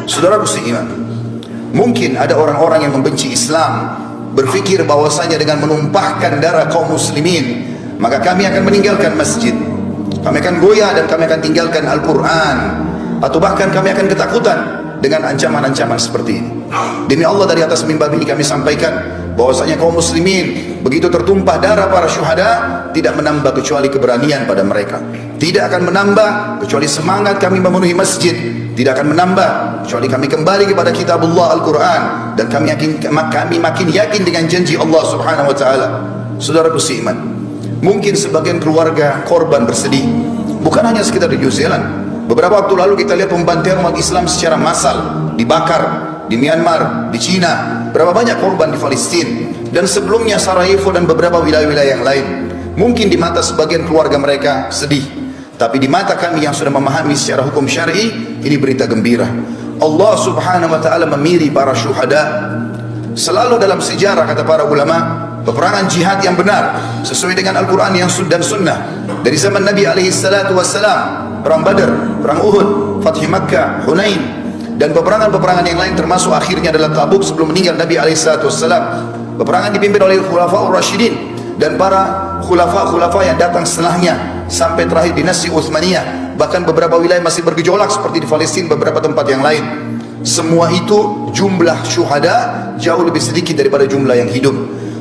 Saudaraku seiman, mungkin ada orang-orang yang membenci Islam, berpikir bahwasanya dengan menumpahkan darah kaum muslimin maka kami akan meninggalkan masjid, kami akan goyah dan kami akan tinggalkan Al-Quran, atau bahkan kami akan ketakutan dengan ancaman-ancaman seperti ini. Demi Allah, dari atas mimbar ini kami sampaikan bahwasanya kaum muslimin begitu tertumpah darah para syuhada tidak menambah kecuali keberanian pada mereka, tidak akan menambah kecuali semangat kami memenuhi masjid, tidak akan menambah kecuali kami kembali kepada kitabullah Al-Quran, dan kami makin yakin dengan janji Allah subhanahu wa ta'ala. Saudaraku seiman, mungkin sebagian keluarga korban bersedih, bukan hanya sekitar di New Zealand. Beberapa waktu lalu kita lihat pembantaian umat Islam secara massal, dibakar di Myanmar, di Cina, berapa banyak korban di Palestina, dan sebelumnya Sarajevo dan beberapa wilayah-wilayah yang lain. Mungkin di mata sebagian keluarga mereka sedih, tapi di mata kami yang sudah memahami secara hukum syar'i, ini berita gembira. Allah subhanahu wa ta'ala memilih para syuhada. Selalu dalam sejarah, kata para ulama, peperangan jihad yang benar sesuai dengan Al-Quran yang dan sunnah dari zaman Nabi alaihi salatu wassalam, perang Badar, perang Uhud, Fathi Makkah, Hunain, dan peperangan-peperangan yang lain, termasuk akhirnya adalah Tabuk sebelum meninggal Nabi alaihi salatu wassalam. Peperangan dipimpin oleh Khulafaur Rasyidin dan para khulafa yang datang setelahnya sampai terakhir dinasti Utsmaniyah. Bahkan beberapa wilayah masih bergejolak seperti di Palestina, beberapa tempat yang lain. Semua itu jumlah syuhada jauh lebih sedikit daripada jumlah yang hidup.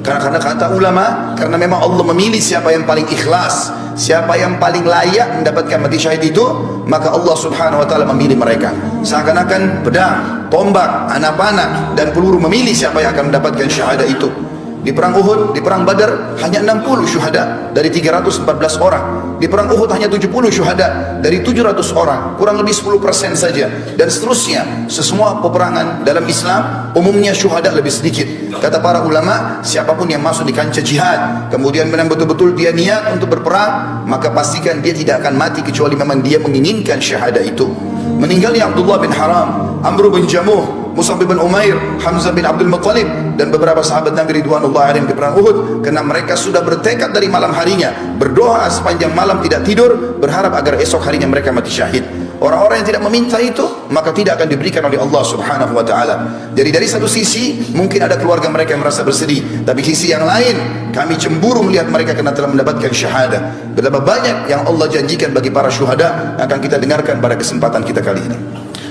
Karena kata ulama, karena memang Allah memilih siapa yang paling ikhlas, siapa yang paling layak mendapatkan mati syahid itu, maka Allah subhanahu wa ta'ala memilih mereka. Seakan-akan pedang, tombak, anak panah dan peluru memilih siapa yang akan mendapatkan syahadah itu. Di perang Uhud, di perang Badar hanya 60 syuhada dari 314 orang. Di perang Uhud hanya 70 syuhada dari 700 orang, kurang lebih 10% saja. Dan seterusnya, semua peperangan dalam Islam umumnya syuhada lebih sedikit. Kata para ulama, siapapun yang masuk di kancah jihad kemudian memang betul-betul dia niat untuk berperang, maka pastikan dia tidak akan mati kecuali memang dia menginginkan syahadah itu. Meninggalnya Abdullah bin Haram, Amr bin Jamuh, Mus'ab bin Umair, Hamzah bin Abdul Muttalib, dan beberapa sahabat Nabi ridwanullah alaihim di perang Uhud, karena mereka sudah bertekad dari malam harinya, berdoa sepanjang malam tidak tidur, berharap agar esok harinya mereka mati syahid. Orang-orang yang tidak meminta itu, maka tidak akan diberikan oleh Allah subhanahu wa ta'ala. Jadi dari satu sisi mungkin ada keluarga mereka yang merasa bersedih, tapi sisi yang lain kami cemburu melihat mereka karena telah mendapatkan syahadah. Betapa banyak yang Allah janjikan bagi para syuhada akan kita dengarkan pada kesempatan kita kali ini.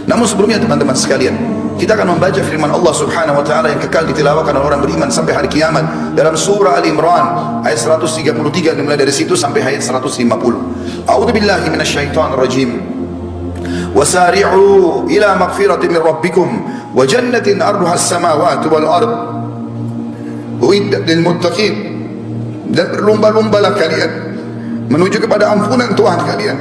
Namun sebelumnya teman-teman sekalian, kita akan membaca firman Allah subhanahu wa ta'ala yang kekal ditilawakan oleh orang beriman sampai hari kiamat dalam surah Al-Imran ayat 133, dimulai dari situ sampai ayat 150. A'udzubillahi minasyaitonir rajim. Wasari'u ila maghfiratin min rabbikum wa jannatin arduha as-samawati wal ard uiddat lil muttaqin. Dan berlomba-lombalah kalian menuju kepada ampunan Tuhan kalian.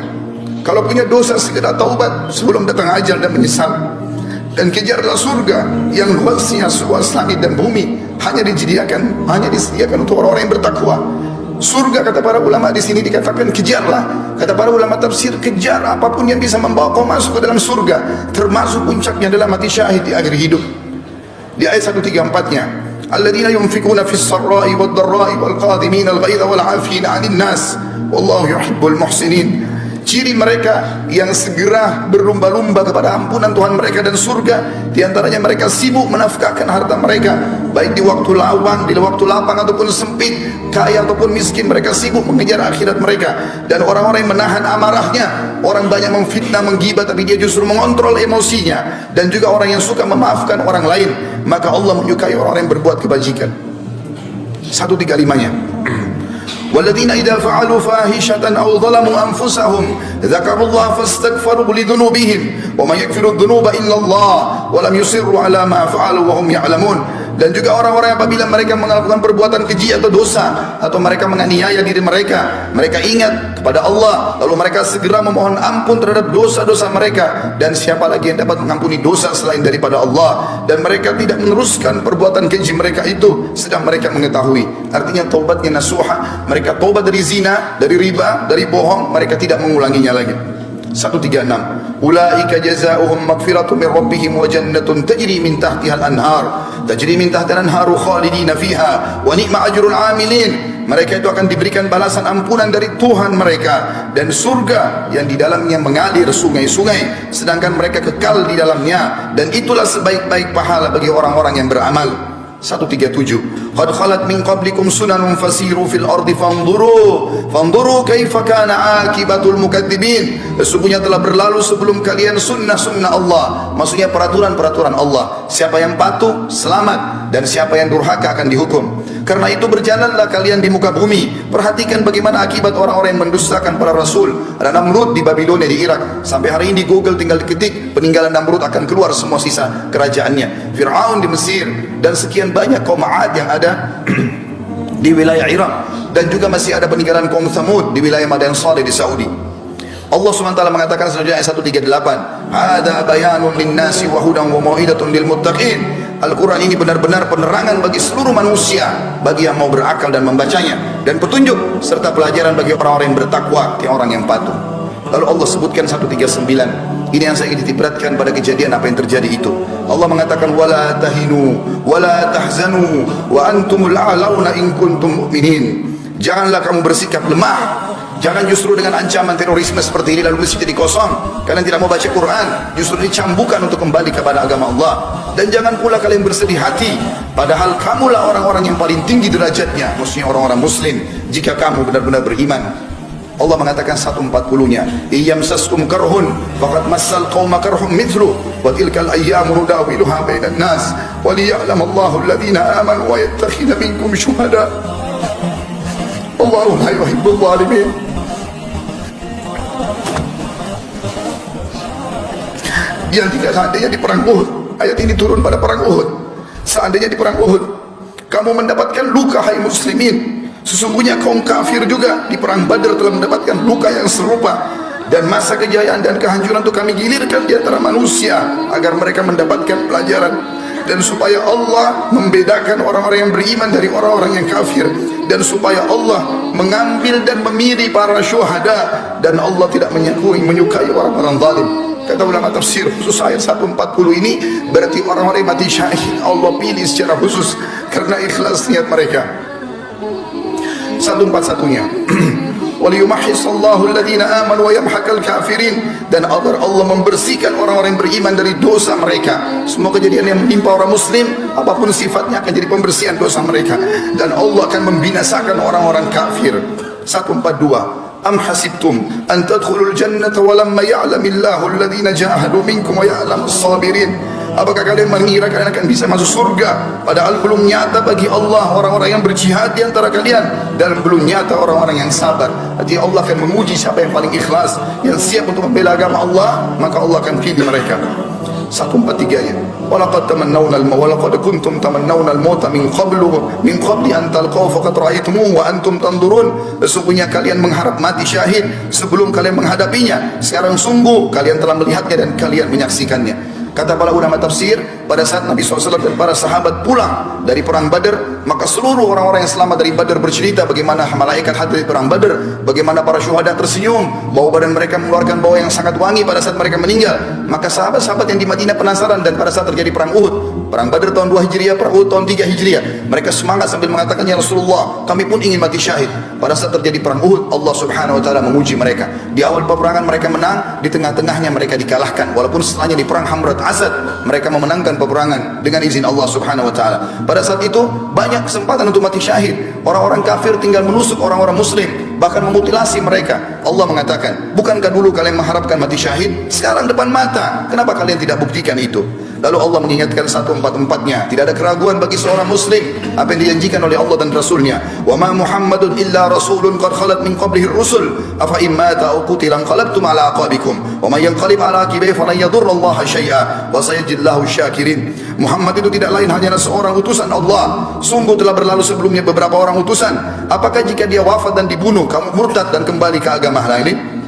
Kalau punya dosa segera taubat sebelum datang ajal dan menyesal. Dan kejarlah surga yang luasnya seluas langit dan bumi, hanya disediakan untuk orang-orang yang bertakwa. Surga, kata para ulama di sini dikatakan kejarlah. Kata para ulama tafsir, kejar apapun yang bisa membawa kau masuk ke dalam surga, termasuk puncaknya adalah mati syahid di akhir hidup. Di ayat 134-nya, alladzina yunfikuna fis sarra'i wad dharra'i wal qadhimina al ghaidha wal 'afina 'anil nas wallahu yuhibbul muhsinin. Ciri mereka yang segera berlomba-lomba kepada ampunan Tuhan mereka dan surga, diantaranya mereka sibuk menafkahkan harta mereka, baik di waktu lawang, di waktu lapang ataupun sempit, kaya ataupun miskin, mereka sibuk mengejar akhirat mereka. Dan orang-orang yang menahan amarahnya, orang banyak memfitnah, menggibah, tapi dia justru mengontrol emosinya, dan juga orang yang suka memaafkan orang lain, maka Allah menyukai orang-orang yang berbuat kebajikan. 135-nya, والذين إذا فعلوا فاحشة أو ظلموا أنفسهم ذكروا الله فاستغفروا لذنوبهم وما يغفر الذنوب إلا الله ولم يصروا على ما فعلوا وهم يعلمون. Dan juga orang-orang apabila mereka melakukan perbuatan keji atau dosa, atau mereka menganiaya diri mereka, mereka ingat kepada Allah, lalu mereka segera memohon ampun terhadap dosa-dosa mereka. Dan siapa lagi yang dapat mengampuni dosa selain daripada Allah? Dan mereka tidak meneruskan perbuatan keji mereka itu sedang mereka mengetahui. Artinya taubatnya nasuha, mereka taubat dari zina, dari riba, dari bohong, mereka tidak mengulanginya lagi. 136, ulaika jazaohum maghfiratun min rabbihim wa jannatun tajri min tahtiha al-anhar tajri min tahtiha al-anharu khalidina fiha wa ni'ma ajrul 'amilin. mereka itu akan diberikan balasan ampunan dari Tuhan mereka dan surga yang di dalamnya mengalir sungai-sungai, sedangkan mereka kekal di dalamnya, dan itulah sebaik-baik pahala bagi orang-orang yang beramal. 137 Qad khalat min qablikum sunanun fasiru fil ardi fanzuru kaifa kana akibatul mukadzibin. Sesungguhnya telah berlalu sebelum kalian sunnah-sunnah Allah, maksudnya peraturan-peraturan Allah. Siapa yang patuh selamat, dan siapa yang durhaka akan dihukum. Karena itu berjalanlah kalian di muka bumi, perhatikan bagaimana akibat orang-orang yang mendustakan para rasul. Ada Namrud di Babilonia di Irak, sampai hari ini di Google tinggal diketik peninggalan Namrud akan keluar semua sisa kerajaannya. Fir'aun di Mesir, dan sekian banyak kaum Ad yang ada di wilayah Irak, dan juga masih ada peninggalan kaum Thamud di wilayah Madian Saleh di Saudi. Allah SWT mengatakan selanjutnya ayat 138, ada bayanun linnasi wa hudan wa mau'idatun lil muttaqin. Al-Quran ini benar-benar penerangan bagi seluruh manusia, bagi yang mau berakal dan membacanya, dan petunjuk serta pelajaran bagi orang-orang yang bertakwa, orang yang patuh. Lalu Allah sebutkan 139. Ini yang saya ingin ditiberatkan pada kejadian apa yang terjadi itu. Allah mengatakan wala tahinu wala tahzanu wa antumul a'launa in kuntum mu'minin. Janganlah kamu bersikap lemah, jangan justru dengan ancaman terorisme seperti ini lalu masjid jadi kosong, kalian tidak mau baca Quran, justru dicambukan untuk kembali kepada agama Allah. Dan jangan pula kalian bersedih hati, padahal kamulah orang-orang yang paling tinggi derajatnya, maksudnya orang-orang muslim, jika kamu benar-benar beriman. Allah mengatakan 140-nya, iyamsaskum karhun faqad massal qauma karhum mithlu wa tilkal ayyamu nudawiluha bainan nas wa liya'lamallahu alladhina amanu wa yattakhidha minkum syuhada Allahu la yuhibbul zalimin. Yang tidak seandainya di perang Uhud, ayat ini turun pada perang Uhud. Seandainya di perang Uhud kamu mendapatkan luka hai muslimin, sesungguhnya kaum kafir juga di perang Badar telah mendapatkan luka yang serupa, dan masa kejayaan dan kehancuran itu kami gilirkan di antara manusia agar mereka mendapatkan pelajaran, dan supaya Allah membedakan orang-orang yang beriman dari orang-orang yang kafir, dan supaya Allah mengambil dan memilih para syuhada, dan Allah tidak menyukai orang-orang zalim. Kata ulama tafsir khusus ayat 140 ini berarti orang-orang yang mati syahid Allah pilih secara khusus karena ikhlas niat mereka. 141-nya waliyumahhisallahu alladhina amanu wa yamhaqal kafirin, dan agar Allah membersihkan orang-orang yang beriman dari dosa mereka. Semua kejadian yang menimpa orang muslim apapun sifatnya akan jadi pembersihan dosa mereka, dan Allah akan membinasakan orang-orang kafir. 142 Am hasibtum an tadkhulul jannata wa lamma ya'lamillahu alladhina jahadu minkum wa ya'lamus sabirin. Apakah kalian mengira kalian akan bisa masuk surga padahal belum nyata bagi Allah orang-orang yang berjihad di antara kalian, dan belum nyata orang-orang yang sabar. Artinya Allah akan menguji siapa yang paling ikhlas, yang siap untuk membela agama Allah, maka Allah akan pilih mereka. 143-nya walaqad tamannawna walaqad kuntum tamannawna al-mauta min qabli an talqaw faqad ra'aytumuhu wa antum tanzurun. Sesungguhnya kalian mengharap mati syahid sebelum kalian menghadapinya, sekarang sungguh kalian telah melihatnya dan kalian menyaksikannya. Kata para ulama tafsir, pada saat Nabi SAW dan para sahabat pulang dari perang Badar, maka seluruh orang-orang yang selamat dari Badar bercerita bagaimana malaikat hadir di perang Badar, bagaimana para syuhada tersenyum, bau badan mereka mengeluarkan bau yang sangat wangi pada saat mereka meninggal. Maka sahabat-sahabat yang di Madinah penasaran, dan pada saat terjadi perang Uhud, perang Badar tahun 2 Hijriah, perang Uhud tahun 3 Hijriah, mereka semangat sambil mengatakan, ya Rasulullah, kami pun ingin mati syahid. Pada saat terjadi perang Uhud, Allah Subhanahu wa taala menguji mereka. Di awal peperangan mereka menang, di tengah-tengahnya mereka dikalahkan, walaupun setelahnya di perang Hamrat Asad mereka memenangkan peperangan dengan izin Allah Subhanahu wa taala. Pada saat itu banyak kesempatan untuk mati syahid. Orang-orang kafir tinggal menusuk orang-orang muslim, bahkan memutilasi mereka. Allah mengatakan, bukankah dulu kalian mengharapkan mati syahid? Sekarang depan mata, kenapa kalian tidak buktikan itu? Lalu Allah mengingatkan 144-nya, tidak ada keraguan bagi seorang muslim apa yang dijanjikan oleh Allah dan Rasulnya. Wa ma Muhammadun illa rasulun qad khalat min qablihi rusul afa in mata aw qutila qalabtum ala aqabikum wa man yanqalib ala aqibihi falan yadurra Allah syai'a wa sayajidullahu syakirin. Muhammad itu tidak lain hanyalah seorang utusan Allah. Sungguh telah berlalu sebelumnya beberapa orang utusan. Apakah jika dia wafat dan dibunuh kamu murtad dan kembali ke agama lain?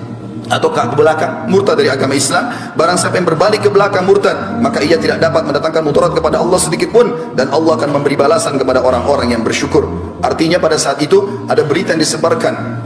Atau ke belakang murtad dari agama Islam? Barang siapa yang berbalik ke belakang murtad, maka ia tidak dapat mendatangkan mudarat kepada Allah sedikit pun, dan Allah akan memberi balasan kepada orang-orang yang bersyukur. Artinya pada saat itu ada berita yang disebarkan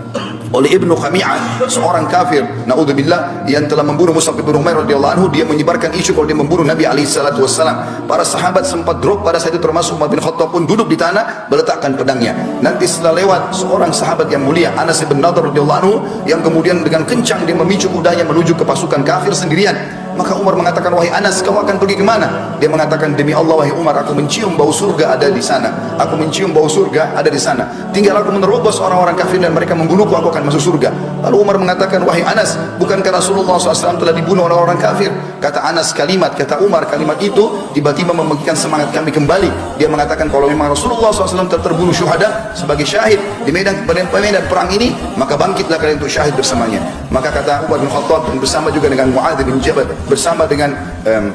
oleh Ibnu Khami'ah, seorang kafir, naudzubillah, yang telah membunuh Mus'ab bin Umair radhiyallahu anhu. Dia menyebarkan isu kalau dia membunuh Nabi alaihi salatu wassalam. Para sahabat sempat drop pada saat itu, termasuk Umar bin Khattab pun duduk di tanah meletakkan pedangnya. Nanti setelah lewat seorang sahabat yang mulia, Anas bin Nadhr radhiyallahu anhu, yang kemudian dengan kencang dia memicu kudanya menuju ke pasukan kafir sendirian. Maka Umar mengatakan, wahai Anas, kau akan pergi kemana? Dia mengatakan, demi Allah wahai Umar, aku mencium bau surga ada di sana. Aku mencium bau surga ada di sana. Tinggal aku menerobos orang-orang kafir dan mereka membunuhku, aku akan masuk surga. Lalu Umar mengatakan, wahai Anas, bukankah Rasulullah SAW telah dibunuh oleh orang kafir? Kata Anas kata Umar, kalimat itu tiba-tiba membangkitkan semangat kami kembali. Dia mengatakan, kalau memang Rasulullah SAW terbunuh syuhada sebagai syahid di medan perang ini, maka bangkitlah kalian untuk syahid bersamanya. Maka kata Umar bin Khattab, dan bersama juga dengan Mu'adz bin Jabal, bersama dengan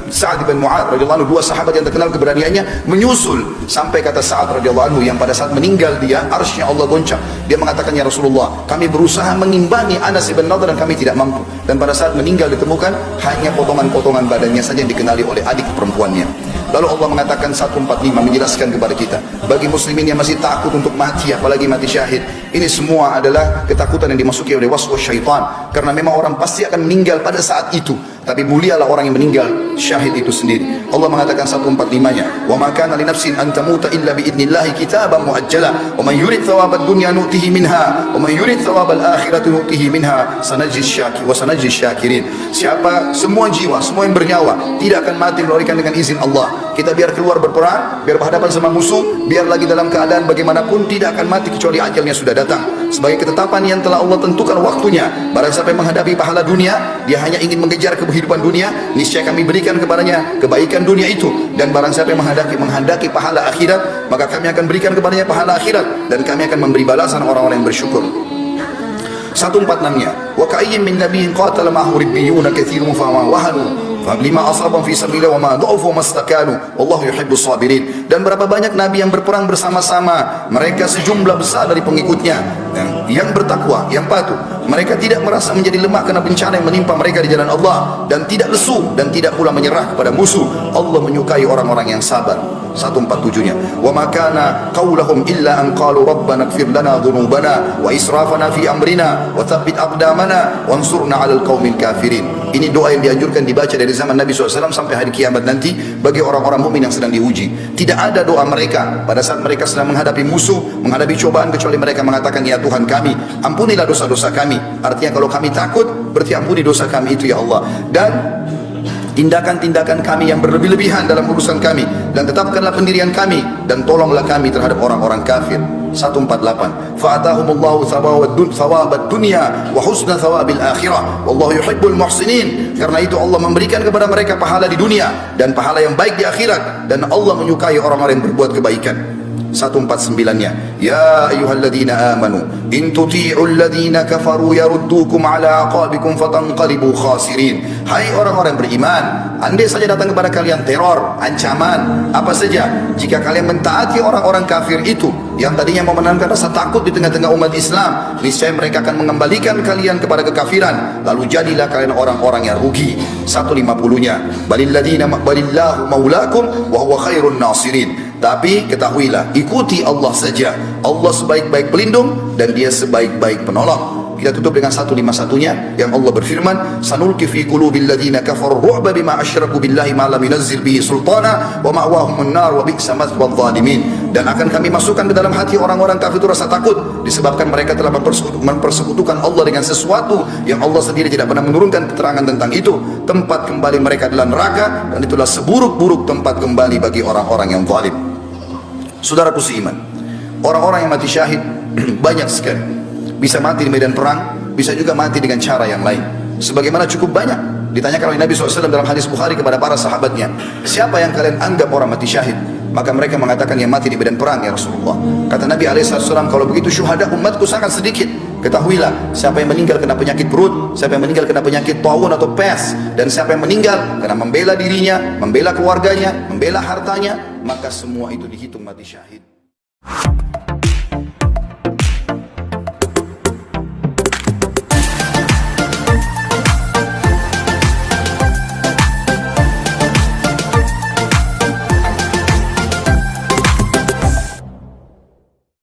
Sa'ad bin Mu'adz radhiyallahu anhu, dua sahabat yang terkenal keberaniannya, menyusul sampai kata Sa'ad radhiyallahu anhu, yang pada saat meninggal dia arsy Allah goncang. Dia mengatakan, ya Rasulullah, kami berusaha mengimbangi Anas bin Nadhr dan kami tidak mampu. Dan pada saat meninggal ditemukan hanya potongan-potongan badannya saja yang dikenali oleh adik perempuannya. Lalu Allah mengatakan 145 menjelaskan kepada kita, bagi muslimin yang masih takut untuk mati, apalagi mati syahid, ini semua adalah ketakutan yang dimasuki oleh waswas syaitan. Karena memang orang pasti akan meninggal pada saat itu, tapi mulialah orang yang meninggal syahid itu sendiri. Allah mengatakan 145-nya, wa ma kana li nafsin an tamuta illa bi idnillahi kitaban muajjala wa man yurid thawabad dunya nu'tihi minha wa man yurid thawabal akhirati nu'tihi minha sanajzi syakirin. Siapa, semua jiwa, semua yang bernyawa tidak akan mati melainkan dengan izin Allah. Kita biar keluar berperang, biar berhadapan sama musuh, biar lagi dalam keadaan bagaimanapun tidak akan mati kecuali ajalnya sudah datang. Sebagai ketetapan yang telah Allah tentukan waktunya. Barang siapa yang menghadapi pahala dunia, dia hanya ingin mengejar kehidupan dunia, niscaya kami berikan kepadanya kebaikan dunia itu. Dan barang siapa yang menghendaki pahala akhirat, maka kami akan berikan kepadanya pahala akhirat, dan kami akan memberi balasan orang-orang yang bersyukur. 146-nya, wa ka'ayyin min nabiyyin qatala ma'ahu ribbiyuna katsirun fa ma wahanu lima asabam fi sabilillah wa ma dha'ufu mastakanu wallahu yuhibbus sabirin. Dan berapa banyak nabi yang berperang bersama-sama, mereka sejumlah besar dari pengikutnya yang bertakwa, yang patuh. Mereka tidak merasa menjadi lemah karena bencana yang menimpa mereka di jalan Allah, dan tidak lesu dan tidak pula menyerah kepada musuh. Allah menyukai orang-orang yang sabar. 147-nya, wa ma kana qaulahum illa an qalu rabbana ighfir lana dhunubana wa israfana fi amrina wa tsabbit aqdamana wansurna 'alal qaumil kafirin. Ini doa yang dianjurkan dibaca dari zaman Nabi SAW sampai hari kiamat nanti bagi orang-orang mukmin yang sedang diuji. Tidak ada doa mereka pada saat mereka sedang menghadapi musuh, menghadapi cobaan, kecuali mereka mengatakan, ya Tuhan kami, ampunilah dosa-dosa kami. Artinya kalau kami takut, berarti ampuni dosa kami itu ya Allah. Dan tindakan-tindakan kami yang berlebih-lebihan dalam urusan kami, dan tetapkanlah pendirian kami, dan tolonglah kami terhadap orang-orang kafir. 148, fa'atahumullahu thawabad dunya wa husna thawabil akhirah wallahu yuhibbul muhsinin. Karena itu Allah memberikan kepada mereka pahala di dunia dan pahala yang baik di akhirat, dan Allah menyukai orang-orang yang berbuat kebaikan. 149-nya, ya ayyuhalladzina amanu in tuti'ul ladzina kafaru yaruddukum ala aqabikum fatanqalibu khasirin. Hai orang-orang beriman, andai saja datang kepada kalian teror, ancaman, apa saja, jika kalian mentaati orang-orang kafir itu yang tadinya mau menanamkan rasa takut di tengah-tengah umat Islam, niscaya mereka akan mengembalikan kalian kepada kekafiran, lalu jadilah kalian orang-orang yang rugi. 150-nya, balillahu maulakum wa huwa khairun nasirin. Tapi ketahuilah, ikuti Allah saja. Allah sebaik-baik pelindung dan dia sebaik-baik penolong. Kita tutup dengan 151-nya yang Allah berfirman, sanulqi fi qulubil ladzina kafaru ru'ba bima asyraku billahi ma lam yunzil bihi sultana wa ma'wahumun nar wa bi'sa mathwal zalimin. Dan akan kami masukkan ke dalam hati orang-orang kafir itu rasa takut disebabkan mereka telah mempersekutukan Allah dengan sesuatu yang Allah sendiri tidak pernah menurunkan keterangan tentang itu. Tempat kembali mereka adalah neraka, dan itulah seburuk-buruk tempat kembali bagi orang-orang yang zalim. Saudaraku seiman, orang-orang yang mati syahid banyak sekali. Bisa mati di medan perang, bisa juga mati dengan cara yang lain. Sebagaimana cukup banyak ditanyakan oleh Nabi SAW dalam hadis Bukhari kepada para sahabatnya, siapa yang kalian anggap orang mati syahid? Maka mereka mengatakan, yang mati di medan perang ya Rasulullah. Kata Nabi SAW, kalau begitu syuhada umatku sangat sedikit. Ketahuilah, siapa yang meninggal kena penyakit perut, siapa yang meninggal kena penyakit taun atau pes, dan siapa yang meninggal karena membela dirinya, membela keluarganya, membela hartanya, maka semua itu dihitung mati syahid.